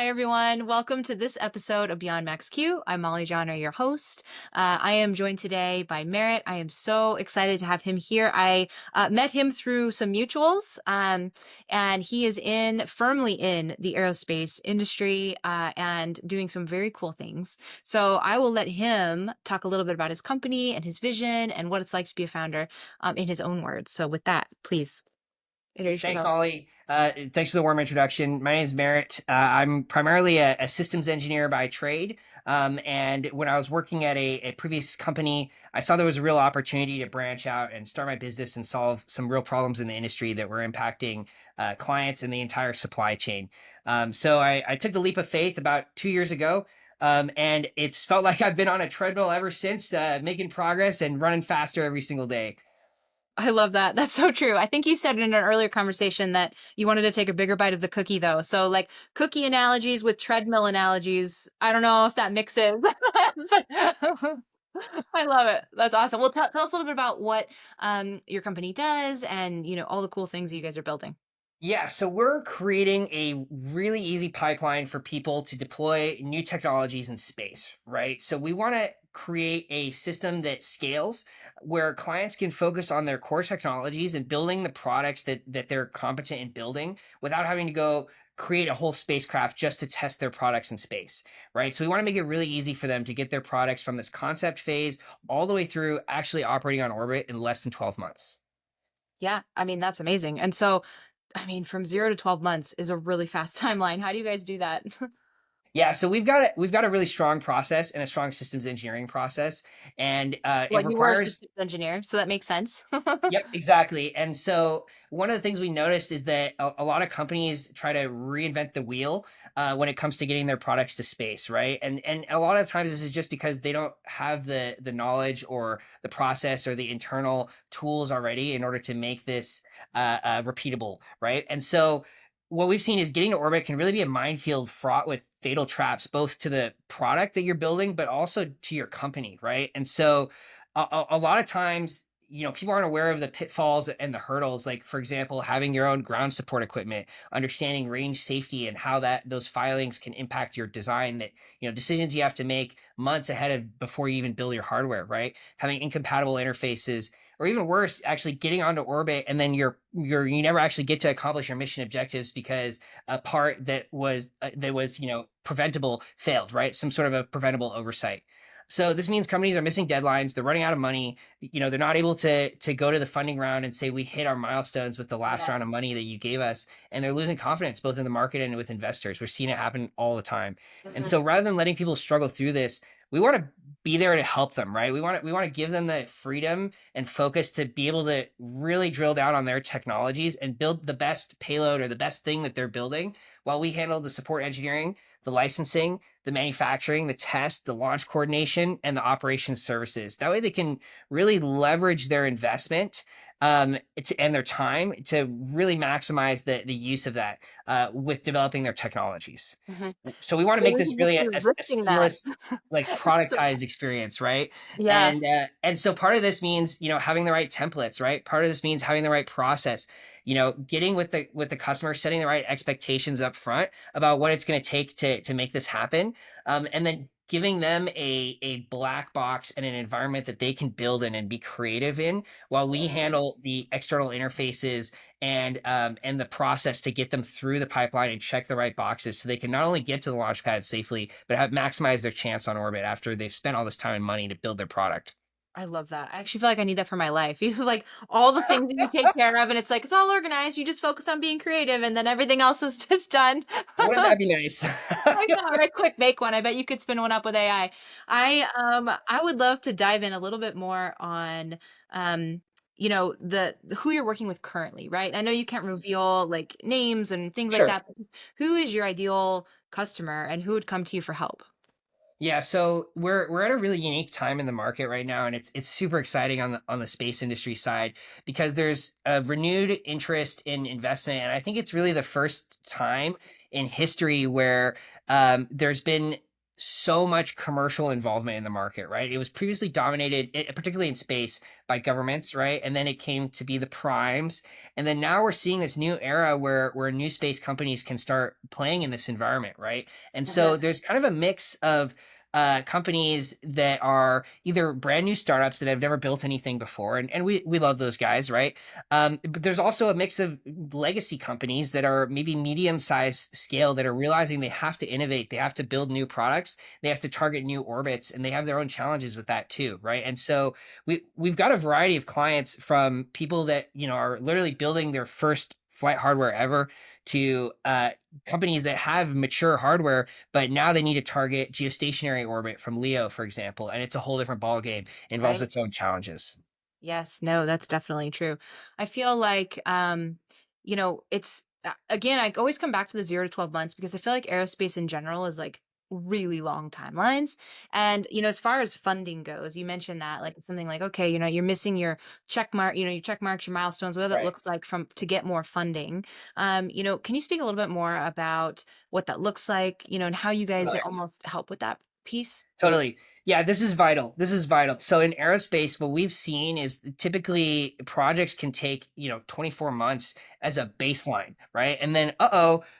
Hi, everyone. Welcome to this episode of Beyond Max Q. I'm Mollie Jahner, your host. I am joined today by Merritt. I am so excited to have him here. I met him through some mutuals, and he is firmly in the aerospace industry and doing some very cool things. So I will let him talk a little bit about his company and his vision and what it's like to be a founder in his own words. So with that, please introduce Thanks, yourself. Molly. Thanks for the warm introduction. My name is Merritt. I'm primarily a systems engineer by trade. And when I was working at a previous company, I saw there was a real opportunity to branch out and start my business and solve some real problems in the industry that were impacting clients and the entire supply chain. So I took the leap of faith about 2 years ago. And it's felt like I've been on a treadmill ever since, making progress and running faster every single day. I love that. That's so true. I think you said in an earlier conversation that you wanted to take a bigger bite of the cookie, though. So, like cookie analogies with treadmill analogies. I don't know if that mixes. I love it. That's awesome. Well, tell us a little bit about what your company does and all the cool things you guys are building. Yeah, so we're creating a really easy pipeline for people to deploy new technologies in space, right? So we want to create a system that scales where clients can focus on their core technologies and building the products that they're competent in building without having to go create a whole spacecraft just to test their products in space, right? So we want to make it really easy for them to get their products from this concept phase all the way through actually operating on orbit in less than 12 months. Yeah, I mean that's amazing. And so, I mean, from 0 to 12 months is a really fast timeline. How do you guys do that? Yeah, so we've got a really strong process and a strong systems engineering process, and Well, it you were a requires. systems engineer, so that makes sense. Yep, exactly. And so one of the things we noticed is that a lot of companies try to reinvent the wheel when it comes to getting their products to space, right? And a lot of times this is just because they don't have the knowledge or the process or the internal tools already in order to make this repeatable, right? And so what we've seen is getting to orbit can really be a minefield fraught with fatal traps, both to the product that you're building, but also to your company, right? And so a lot of times, people aren't aware of the pitfalls and the hurdles, like for example having your own ground support equipment, understanding range safety and how that those filings can impact your design, that decisions you have to make months ahead of before you even build your hardware, right? Having incompatible interfaces, or even worse, actually getting onto orbit and then you never actually get to accomplish your mission objectives because a part that was preventable failed, right? Some sort of a preventable oversight. So this means companies are missing deadlines, they're running out of money, they're not able to go to the funding round and say we hit our milestones with the last Yeah. round of money that you gave us, and they're losing confidence both in the market and with investors. We're seeing it happen all the time. And Mhm. so rather than letting people struggle through this, we want to be there to help them, right? We want to give them the freedom and focus to be able to really drill down on their technologies and build the best payload or the best thing that they're building, while we handle the support engineering, the licensing, the manufacturing, the test, the launch coordination, and the operations services. That way they can really leverage their investment, and their time to really maximize the use of that with developing their technologies. Mhm. So we want to Well, make we this can just really be a risking that. seamless, like So, productized experience, right? yeah. And so part of this means having the right templates, right? Part of this means having the right process. Getting with the customer, setting the right expectations up front about what it's going to take to make this happen, and then giving them a black box and an environment that they can build in and be creative in, while we handle the external interfaces and the process to get them through the pipeline and check the right boxes so they can not only get to the launch pad safely but have maximize their chance on orbit after they've spent all this time and money to build their product. I love that. I actually feel like I need that for my life. You like all the things that you take care of, and it's like it's all organized. You just focus on being creative, and then everything else is just done. Wouldn't that be nice? I know, right? Quick, make one. I bet you could spin one up with AI. I would love to dive in a little bit more on the who you're working with currently, right? I know you can't reveal like names and things like Sure. that, but who is your ideal customer and who would come to you for help? Yeah, so we're at a really unique time in the market right now, and it's super exciting on the space industry side because there's a renewed interest in investment, and I think it's really the first time in history where there's been so much commercial involvement in the market, right? It was previously dominated, particularly in space, by governments, right? And then it came to be the primes, and then now we're seeing this new era where new space companies can start playing in this environment, right? And Mhm. so there's kind of a mix of companies that are either brand new startups that have never built anything before, and we love those guys, right? But there's also a mix of legacy companies that are maybe medium-sized scale that are realizing they have to innovate, they have to build new products, they have to target new orbits, and they have their own challenges with that too, right? And so we've got a variety of clients, from people that are literally building their first flight hardware ever, to companies that have mature hardware, but now they need to target geostationary orbit from Leo, for example, and it's a whole different ballgame. It involves Right. its own challenges. Yes, no, that's definitely true. I feel like, it's again, I always come back to the 0 to 12 months because I feel like aerospace in general is like really long timelines. And, as far as funding goes, you mentioned that like it's something like, okay, you're missing your check mark, your check marks, your milestones, whatever that Right. looks like from to get more funding. Can you speak a little bit more about what that looks like, and how you guys almost help with that piece? Totally. Yeah, this is vital. This is vital. So in aerospace, what we've seen is typically projects can take, 24 months as a baseline, right? And then,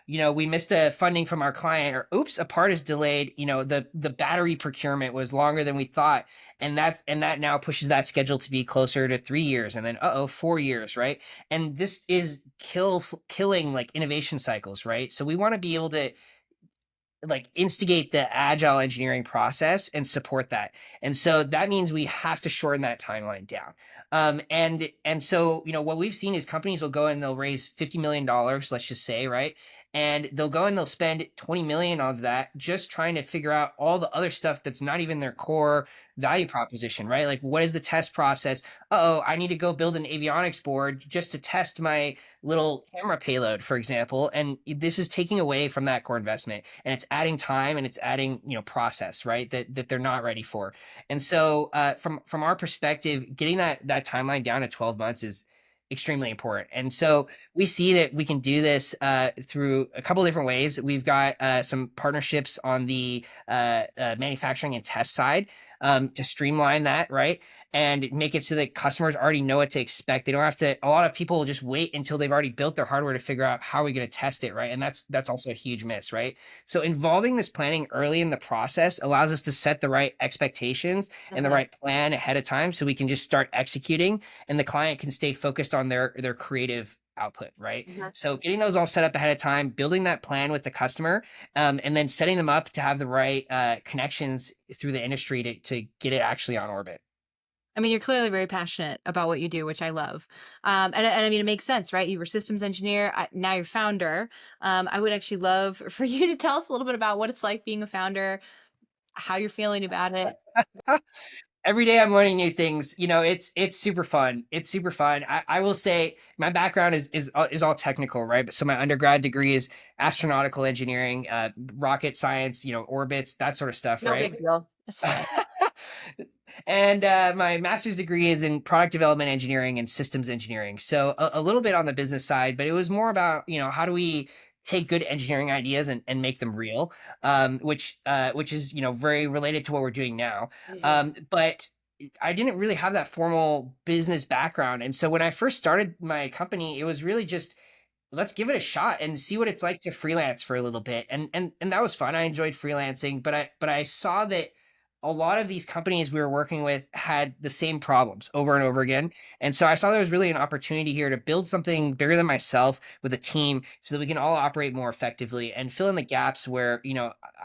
we missed a funding from our client, or oops, a part is delayed. The battery procurement was longer than we thought. And that now pushes that schedule to be closer to 3 years, and then 4 years, right? And this is killing like innovation cycles, right? So we want to be able to like instigate the agile engineering process and support that. And so that means we have to shorten that timeline down. And so what we've seen is companies will go and they'll raise $50 million, let's just say, right? And they'll go and they'll spend 20 million of that just trying to figure out all the other stuff that's not even their core value proposition, right? Like, what is the test process? I need to go build an avionics board just to test my little camera payload, for example. And this is taking away from that core investment, and it's adding time, and it's adding, process, right? That they're not ready for. And so from our perspective, getting that timeline down to 12 months is extremely important. And so we see that we can do this through a couple different ways. We've got some partnerships on the manufacturing and test side, to streamline that, right? And make it so that customers already know what to expect. They don't have to. A lot of people will just wait until they've already built their hardware to figure out how are we going to test it, right? And that's also a huge miss, right? So involving this planning early in the process allows us to set the right expectations and the Mhm. right plan ahead of time, so we can just start executing, and the client can stay focused on their creative output, right? Mhm. So getting those all set up ahead of time, building that plan with the customer, and then setting them up to have the right connections through the industry to get it actually on orbit. I mean, you're clearly very passionate about what you do, which I love. And I mean, it makes sense, right? You were systems engineer, now you're founder. I would actually love for you to tell us a little bit about what it's like being a founder, how you're feeling about it. Every day I'm learning new things. It's super fun. It's super fun. I will say my background is all technical, right? But so my undergrad degree is astronautical engineering, rocket science, orbits, that sort of stuff, No right? big deal. That's fine. And my master's degree is in product development engineering and systems engineering. So a little bit on the business side, but it was more about, how do we take good engineering ideas and make them real, which is, very related to what we're doing now. Mhm. But I didn't really have that formal business background. And so when I first started my company, it was really just, let's give it a shot and see what it's like to freelance for a little bit. And that was fun. I enjoyed freelancing, but I saw that a lot of these companies we were working with had the same problems over and over again. And so I saw there was really an opportunity here to build something bigger than myself with a team, so that we can all operate more effectively and fill in the gaps where,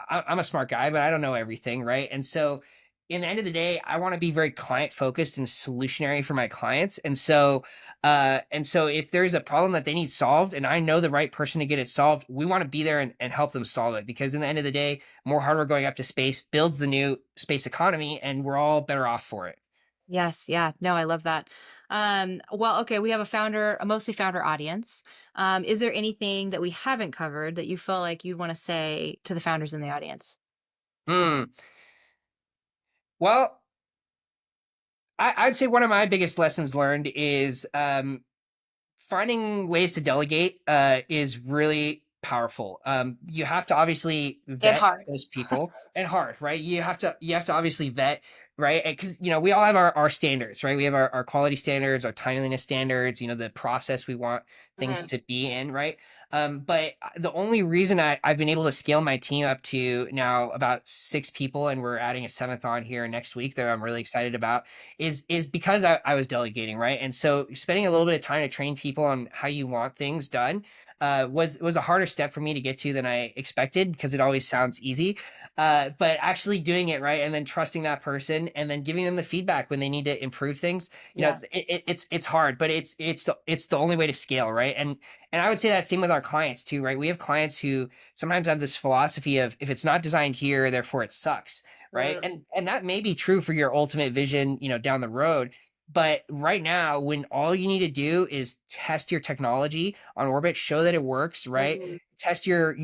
I'm a smart guy, but I don't know everything, right? And so in the end of the day, I want to be very client focused and solutionary for my clients. And so if there's a problem that they need solved and I know the right person to get it solved, we want to be there and help them solve it, because in the end of the day, more hardware going up to space builds the new space economy, and we're all better off for it. Yes, yeah. No, I love that. Well, okay, we have a mostly founder audience. Is there anything that we haven't covered that you feel like you'd want to say to the founders in the audience? Hmm. Well, I'd say one of my biggest lessons learned is finding ways to delegate is really powerful. You have to obviously And vet hard. those people, and hard, right? You have to obviously vet, right? Because we all have our standards, right? We have our quality standards, our timeliness standards, the process we want things Mhm. to be in, right? But the only reason I've been able to scale my team up to now about 6 people, and we're adding a seventh on here next week that I'm really excited about, is because I was delegating, right? And so spending a little bit of time to train people on how you want things done was a harder step for me to get to than I expected, because it always sounds easy. But actually doing it right, and then trusting that person, and then giving them the feedback when they need to improve things, Yeah. it's hard, but it's the only way to scale, right? And I would say that same with our clients too, right? We have clients who sometimes have this philosophy of, if it's not designed here, therefore it sucks, right? Mm. And that may be true for your ultimate vision, down the road. But right now, when all you need to do is test your technology on orbit, show that it works, right? Mhm. Test your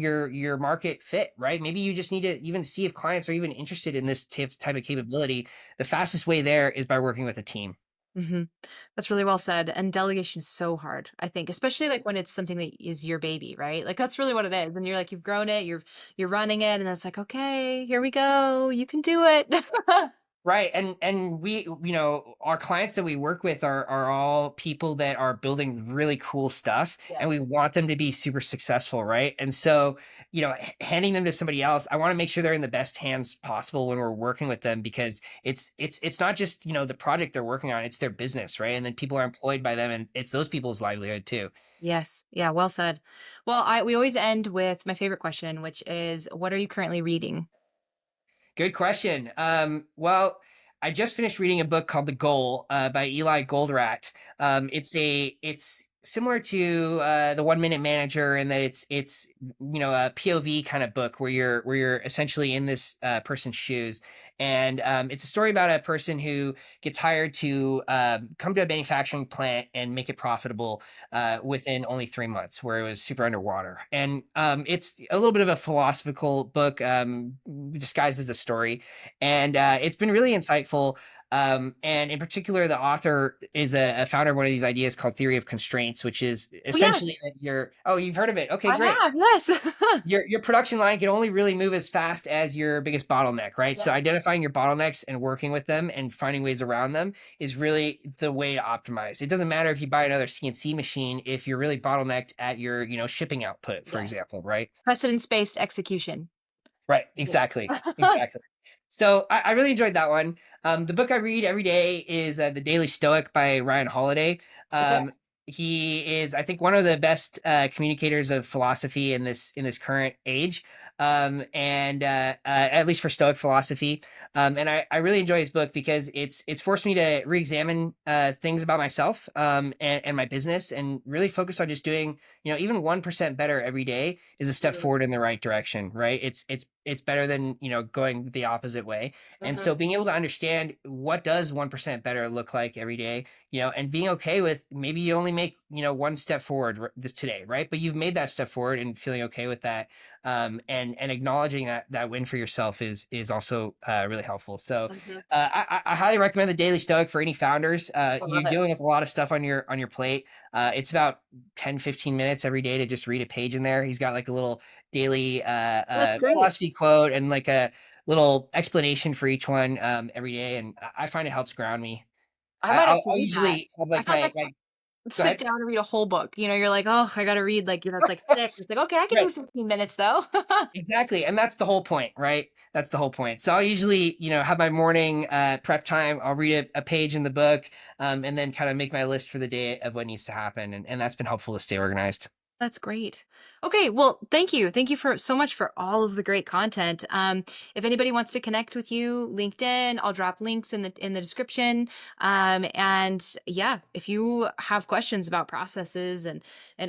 market fit, right? Maybe you just need to even see if clients are even interested in this type of capability. The fastest way there is by working with a team. Mhm. That's really well said, and delegation is so hard, I think, especially, like, when it's something that is your baby, right? Like, that's really what it is, and you're like, you've grown it, you're running it, and it's like, "Okay, here we go, you can do it." Right, and we, our clients that we work with are all people that are building really cool stuff, and we Yes. want them to be super successful, right? And so, handing them to somebody else, I want to make sure they're in the best hands possible when we're working with them, because it's not just, the project they're working on, it's their business, right? And then people are employed by them, and it's those people's livelihood too. Yes. Yeah, well said. Well, I we always end with my favorite question, which is, what are you currently reading? Good question. Well, I just finished reading a book called The Goal by Eli Goldratt. It's similar to the 1 Minute Manager, in that it's a POV kind of book, where you're essentially in this person's shoes, and it's a story about a person who gets hired to come to a manufacturing plant and make it profitable within only 3 months, where it was super underwater. And it's a little bit of a philosophical book, disguised as a story, and it's been really insightful. And in particular, the author is a founder of one of these ideas called theory of constraints, which is Oh, yeah, essentially that you've heard of it. Okay, I great. have, yes. Your production line can only really move as fast as your biggest bottleneck, right? So Yes. identifying your bottlenecks and working with them and finding ways around them is really the way to optimize. It doesn't matter if you buy another CNC machine if you're really bottlenecked at your, shipping output, for Yes. example, right? Precedence-based execution. Right, Yeah. exactly, exactly. So I really enjoyed that one. The book I read every day is The Daily Stoic by Ryan Holiday. Okay. He is, I think, one of the best communicators of philosophy in this current age, and at least for Stoic philosophy. And I really enjoy his book, because it's forced me to re-examine things about myself, and my business, and really focus on just doing, even 1% better every day is a step Mhm. forward in the right direction, right? It's better than, going the opposite way. And so Mhm. being able to understand, what does 1% better look like every day, and being okay with, maybe you only make, one step forward this today, right? But you've made that step forward, and feeling okay with that, and acknowledging that win for yourself is also really helpful. So Mhm. I highly recommend the Daily Stoic for any founders. I You're love it. dealing with a lot of stuff on your plate. It's about 10-15 minutes every day to just read a page in there. He's got like a little daily That's great. philosophy quote, and like a little explanation for each one every day, and I find it helps ground me. I I, might I'll, actually I'll read that. usually have I like thought my go sit ahead. down and read a whole book. You're like, "Oh, I gotta read, like, it's like thick." It's like, "Okay, I can do Right. 15 minutes though." Exactly, and that's the whole point, right? That's the whole point. So I'll usually, have my morning prep time. I'll read a page in the book, and then kind of make my list for the day of what needs to happen, and that's been helpful to stay organized. That's great. Okay, well, thank you. Thank you for so much for all of the great content. If anybody wants to connect with you, LinkedIn, I'll drop links in the description. And yeah, if you have questions about processes and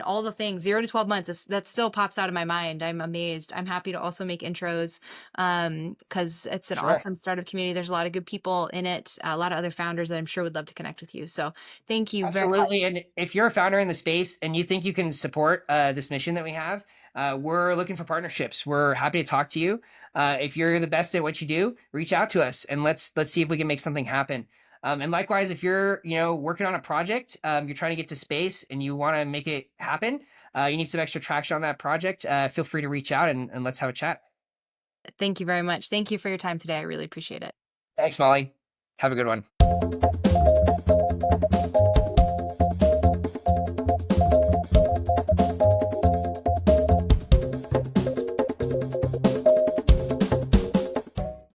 all the things, 0 to 12 months, that still pops out of my mind. I'm amazed. I'm happy to also make intros because it's an Sure. awesome startup community. There's a lot of good people in it, a lot of other founders that I'm sure would love to connect with you. So thank you very much. Absolutely. And if you're a founder in the space and you think you can support this mission that we have, we're looking for partnerships. We're happy to talk to you. If you're the best at what you do, reach out to us, and let's see if we can make something happen. And likewise, if you're, working on a project, you're trying to get to space and you want to make it happen, you need some extra traction on that project, feel free to reach out and let's have a chat. Thank you very much. Thank you for your time today. I really appreciate it. Thanks, Molly. Have a good one.